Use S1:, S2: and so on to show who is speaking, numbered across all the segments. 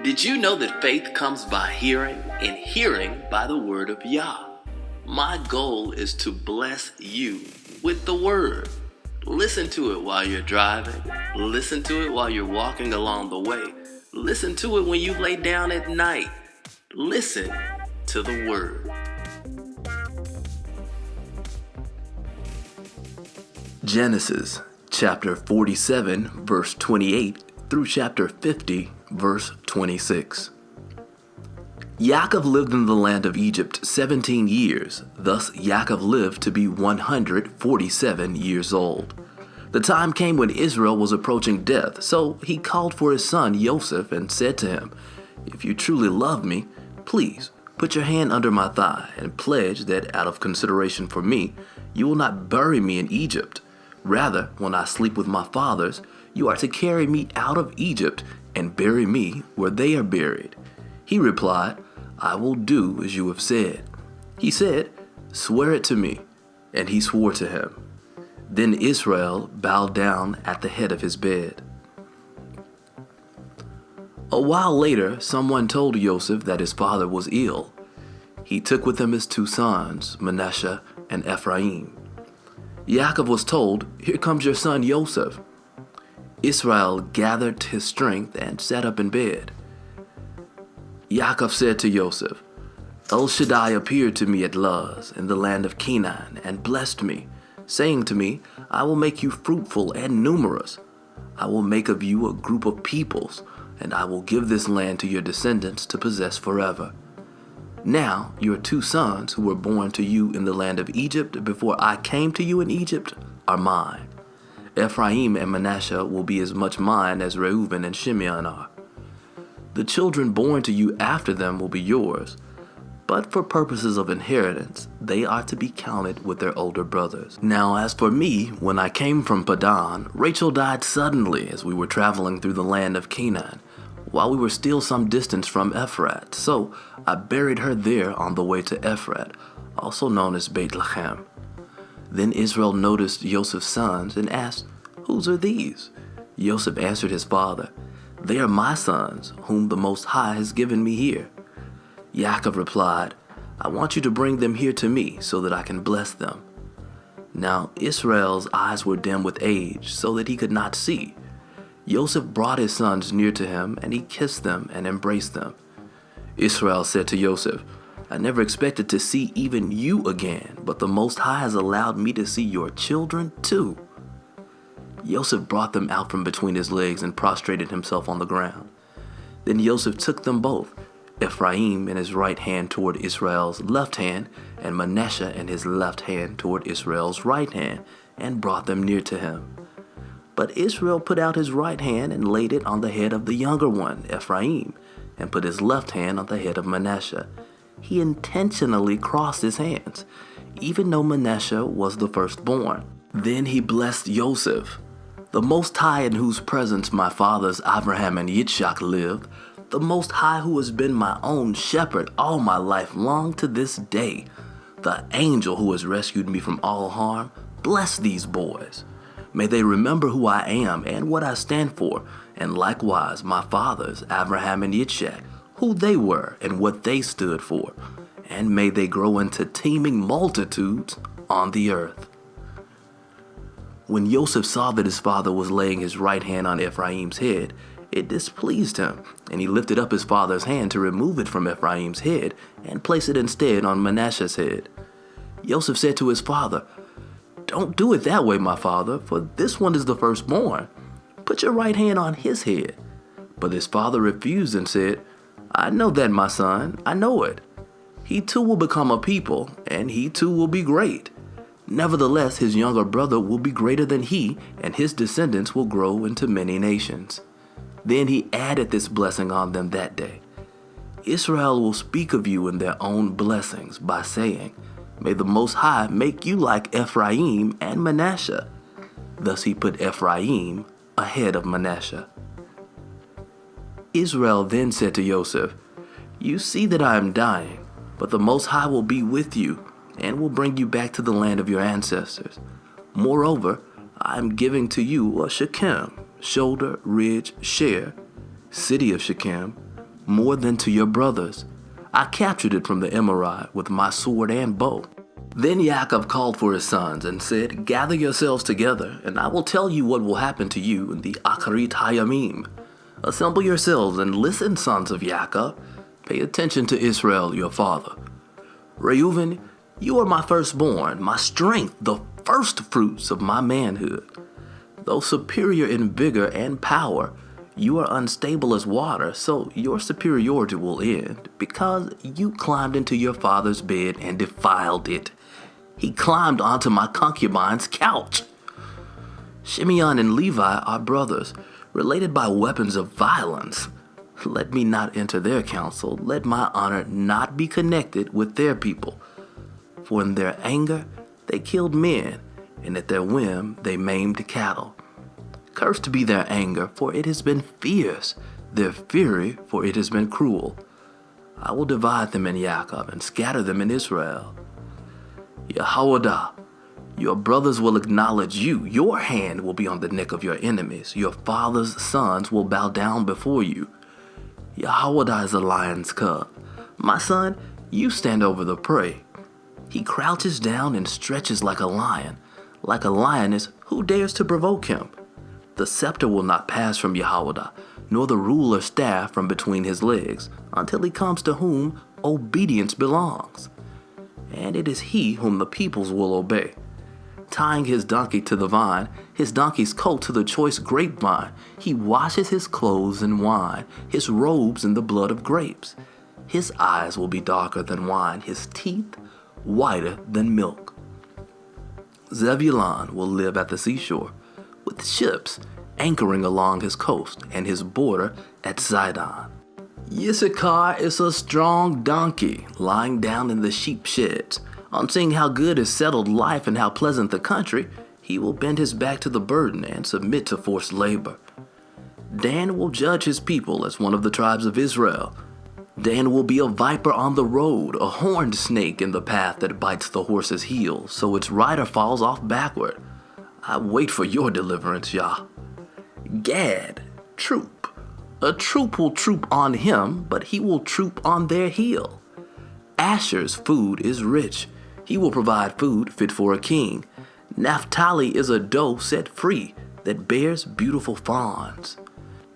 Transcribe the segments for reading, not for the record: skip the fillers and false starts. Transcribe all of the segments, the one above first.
S1: Did you know that faith comes by hearing, and hearing by the Word of Yah? My goal is to bless you with the Word. Listen to it while you're driving. Listen to it while you're walking along the way. Listen to it when you lay down at night. Listen to the Word. Genesis chapter 47 verse 28 through chapter 50 verse 26. Yaakov lived in the land of Egypt 17 years. Thus Yaakov lived to be 147 years old. The time came when Israel was approaching death, so he called for his son Joseph and said to him, "If you truly love me, please put your hand under my thigh and pledge that out of consideration for me, you will not bury me in Egypt. Rather, when I sleep with my fathers, you are to carry me out of Egypt and bury me where they are buried." He replied, "I will do as you have said." He said, "Swear it to me." And he swore to him. Then Israel bowed down at the head of his bed. A while later, someone told Joseph that his father was ill. He took with him his two sons, Manasseh and Ephraim. Yaakov was told, "Here comes your son Joseph." Israel gathered his strength and sat up in bed. Yaakov said to Joseph, "El Shaddai appeared to me at Luz in the land of Canaan and blessed me, saying to me, I will make you fruitful and numerous. I will make of you a group of peoples, and I will give this land to your descendants to possess forever. Now your two sons who were born to you in the land of Egypt before I came to you in Egypt are mine. Ephraim and Manasseh will be as much mine as Reuben and Shimeon are. The children born to you after them will be yours, but for purposes of inheritance, they are to be counted with their older brothers. Now as for me, when I came from Padan, Rachel died suddenly as we were traveling through the land of Canaan, while we were still some distance from Ephrat. So I buried her there on the way to Ephrat, also known as Bethlehem. Then Israel noticed Joseph's sons and asked, "Whose are these?" Joseph answered his father, "They are my sons, whom the Most High has given me here." Yaakov replied, "I want you to bring them here to me so that I can bless them." Now Israel's eyes were dim with age, so that he could not see. Joseph brought his sons near to him, and he kissed them and embraced them. Israel said to Joseph, "I never expected to see even you again, but the Most High has allowed me to see your children too." Joseph brought them out from between his legs and prostrated himself on the ground. Then Joseph took them both, Ephraim in his right hand toward Israel's left hand, and Manasseh in his left hand toward Israel's right hand, and brought them near to him. But Israel put out his right hand and laid it on the head of the younger one, Ephraim, and put his left hand on the head of Manasseh. He intentionally crossed his hands, even though Manasseh was the firstborn. Then he blessed Joseph. "The Most High in whose presence my fathers Abraham and Yitzchak lived, the Most High who has been my own shepherd all my life long to this day, the angel who has rescued me from all harm, bless these boys. May they remember who I am and what I stand for, and likewise my fathers Abraham and Yitzchak, who they were and what they stood for, and may they grow into teeming multitudes on the earth." When Joseph saw that his father was laying his right hand on Ephraim's head, it displeased him, and he lifted up his father's hand to remove it from Ephraim's head and place it instead on Manasseh's head. Joseph said to his father, "Don't do it that way, my father, for this one is the firstborn. Put your right hand on his head." But his father refused and said, "I know that, my son, I know it. He too will become a people, and he too will be great. Nevertheless, his younger brother will be greater than he, and his descendants will grow into many nations." Then he added this blessing on them that day. "Israel will speak of you in their own blessings by saying, May the Most High make you like Ephraim and Manasseh." Thus he put Ephraim ahead of Manasseh. Israel then said to Joseph, "You see that I am dying, but the Most High will be with you and will bring you back to the land of your ancestors. Moreover, I am giving to you a Shechem, shoulder, ridge, share, city of Shechem, more than to your brothers. I captured it from the Amorite with my sword and bow. Then Yaakov called for his sons and said, Gather yourselves together, and I will tell you what will happen to you in the Acharit Hayamim. Assemble yourselves and listen, sons of Yaakov. Pay attention to Israel, your father. Reuven, you are my firstborn, my strength, the first fruits of my manhood. Though superior in vigor and power, you are unstable as water, so your superiority will end, because you climbed into your father's bed and defiled it. He climbed onto my concubine's couch. Shimeon and Levi are brothers, related by weapons of violence. Let me not enter their counsel. Let my honor not be connected with their people. For in their anger they killed men, and at their whim they maimed cattle. Cursed be their anger, for it has been fierce, their fury, for it has been cruel. I will divide them in Yaakov and scatter them in Israel. Yahawashi, your brothers will acknowledge you. Your hand will be on the neck of your enemies. Your father's sons will bow down before you. Yahawashi is a lion's cub. My son, you stand over the prey. He crouches down and stretches like a lion. Like a lioness, who dares to provoke him? The scepter will not pass from Yahawashi, nor the ruler staff from between his legs, until he comes to whom obedience belongs. And it is he whom the peoples will obey. Tying his donkey to the vine, his donkey's coat to the choice grapevine, he washes his clothes in wine, his robes in the blood of grapes. His eyes will be darker than wine, his teeth whiter than milk. Zebulun will live at the seashore, with ships anchoring along his coast and his border at Sidon. Issachar is a strong donkey, lying down in the sheep sheds. On seeing how good his settled life and how pleasant the country, he will bend his back to the burden and submit to forced labor. Dan will judge his people as one of the tribes of Israel. Dan will be a viper on the road, a horned snake in the path that bites the horse's heel, so its rider falls off backward. I wait for your deliverance, Yah. Gad, troop. A troop will troop on him, but he will troop on their heel. Asher's food is rich. He will provide food fit for a king. Naphtali is a doe set free that bears beautiful fawns.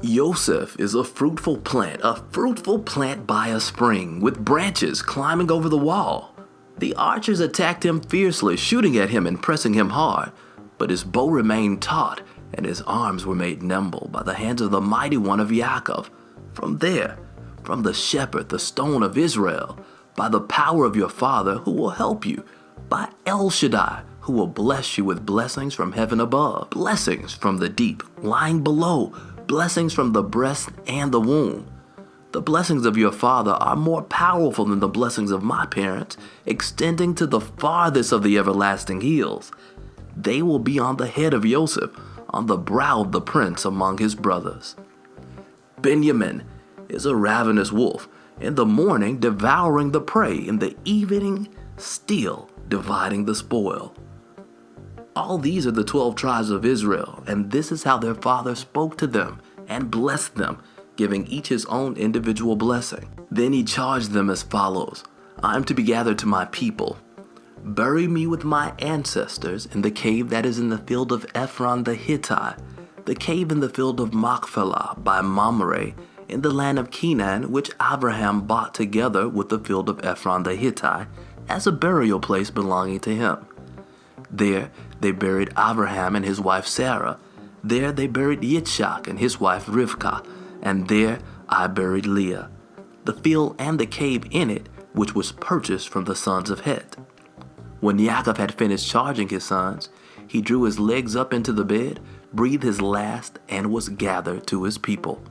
S1: Yosef is a fruitful plant by a spring, with branches climbing over the wall. The archers attacked him fiercely, shooting at him and pressing him hard, but his bow remained taut, and his arms were made nimble by the hands of the mighty one of Yaakov. From there, from the shepherd, the stone of Israel, by the power of your father who will help you, by El Shaddai who will bless you with blessings from heaven above, blessings from the deep lying below, blessings from the breast and the womb. The blessings of your father are more powerful than the blessings of my parents, extending to the farthest of the everlasting hills. They will be on the head of Yosef, on the brow of the prince among his brothers. Benjamin is a ravenous wolf, in the morning devouring the prey, in the evening still dividing the spoil. All these are the 12 tribes of Israel, and this is how their father spoke to them and blessed them, giving each his own individual blessing. Then he charged them as follows: I am to be gathered to my people. Bury me with my ancestors in the cave that is in the field of Ephron the Hittite, the cave in the field of Machpelah by Mamre, in the land of Canaan, which Abraham bought together with the field of Ephron the Hittite, as a burial place belonging to him. There they buried Abraham and his wife Sarah. There they buried Yitzchak and his wife Rivkah, and there I buried Leah. The field and the cave in it, which was purchased from the sons of Het. When Yaakov had finished charging his sons, he drew his legs up into the bed, breathed his last, and was gathered to his people.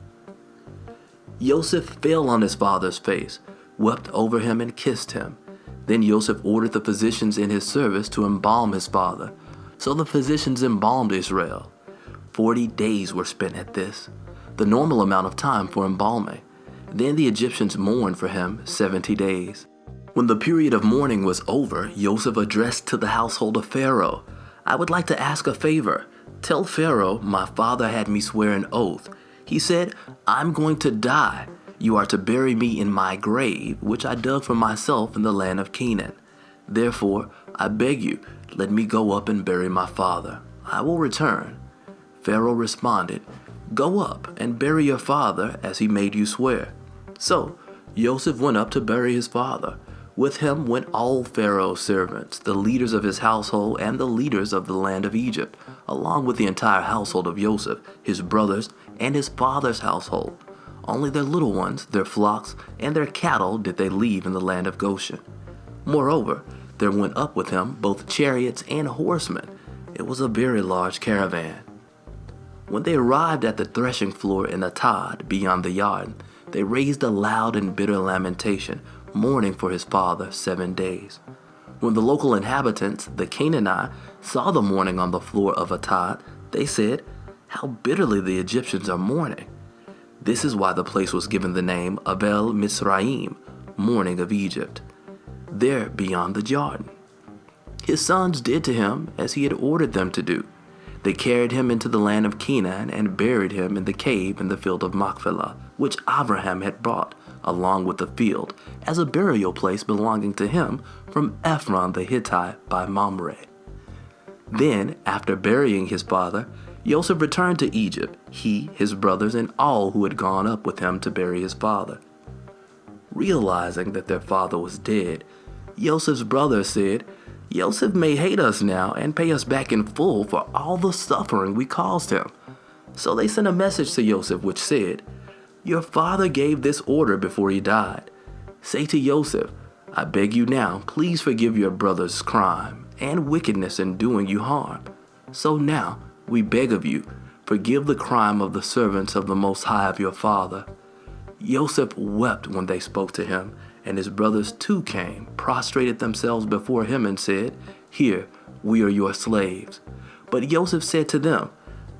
S1: Yosef fell on his father's face, wept over him, and kissed him. Then Yosef ordered the physicians in his service to embalm his father. So the physicians embalmed Israel. 40 days were spent at this, the normal amount of time for embalming. Then the Egyptians mourned for him 70 days. When the period of mourning was over, Yosef addressed to the household of Pharaoh, I would like to ask a favor. Tell Pharaoh, my father had me swear an oath. He said, I'm going to die. You are to bury me in my grave, which I dug for myself in the land of Canaan. Therefore, I beg you, let me go up and bury my father. I will return. Pharaoh responded, Go up and bury your father as he made you swear. So Joseph went up to bury his father. With him went all Pharaoh's servants, the leaders of his household, and the leaders of the land of Egypt, along with the entire household of Joseph, his brothers, and his father's household. Only their little ones, their flocks, and their cattle did they leave in the land of Goshen. Moreover, there went up with him both chariots and horsemen. It was a very large caravan. When they arrived at the threshing floor in Atad, beyond the Yarden, they raised a loud and bitter lamentation, mourning for his father 7 days. When the local inhabitants, the Canaanites, saw the mourning on the floor of Atad, they said, How bitterly the Egyptians are mourning. This is why the place was given the name Avel Mizraim, mourning of Egypt. There beyond the Jordan. His sons did to him as he had ordered them to do. They carried him into the land of Canaan and buried him in the cave in the field of Machpelah, which Abraham had bought, along with the field, as a burial place belonging to him from Ephron the Hittite by Mamre. Then, after burying his father, Joseph returned to Egypt, he, his brothers, and all who had gone up with him to bury his father. Realizing that their father was dead, Joseph's brothers said, Joseph may hate us now and pay us back in full for all the suffering we caused him. So they sent a message to Joseph which said, Your father gave this order before he died. Say to Joseph, I beg you now, please forgive your brother's crime and wickedness in doing you harm. So now, we beg of you, forgive the crime of the servants of the Most High of your father. Joseph wept when they spoke to him, and his brothers too came, prostrated themselves before him and said, Here, we are your slaves. But Joseph said to them,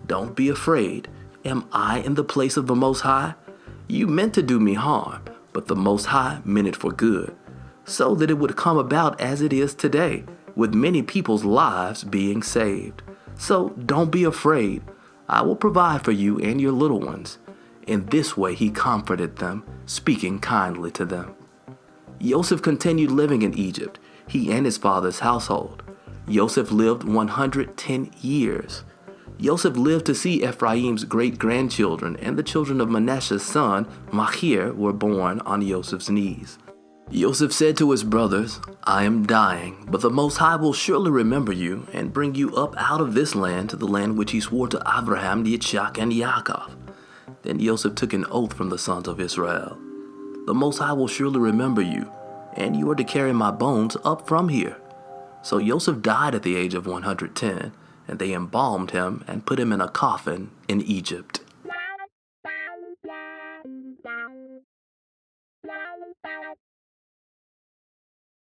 S1: Don't be afraid. Am I in the place of the Most High? You meant to do me harm, but the Most High meant it for good, so that it would come about as it is today, with many people's lives being saved. So don't be afraid. I will provide for you and your little ones. In this way he comforted them, speaking kindly to them. Joseph continued living in Egypt, he and his father's household. Joseph lived 110 years. Joseph lived to see Ephraim's great-grandchildren, and the children of Manasseh's son, Machir, were born on Joseph's knees. Joseph said to his brothers, I am dying, but the Most High will surely remember you and bring you up out of this land to the land which he swore to Abraham, Yitzchak, and Yaakov. Then Joseph took an oath from the sons of Israel. The Most High will surely remember you, and you are to carry my bones up from here. So Joseph died at the age of 110, and they embalmed him and put him in a coffin in Egypt.